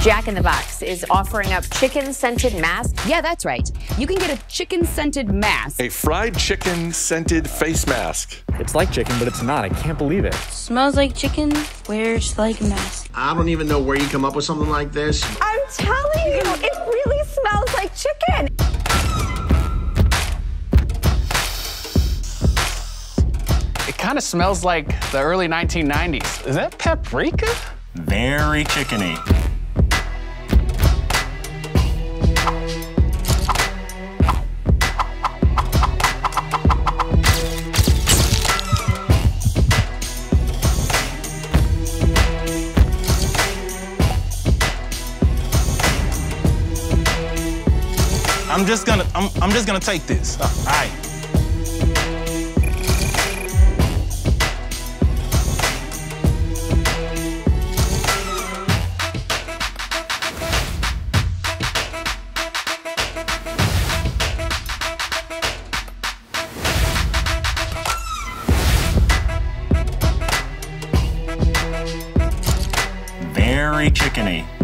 Jack in the Box is offering up chicken-scented masks. Yeah, that's right. You can get a chicken-scented mask. A fried chicken scented face mask. It's like chicken, but it's not. I can't believe it. Smells like chicken, wears like a mask. I don't even know where you come up with something like this. I'm telling you, it really smells like chicken. It kind of smells like the early 1990s. Is that paprika? Very chickeny. I'm just gonna take this. All right. Very chickeny.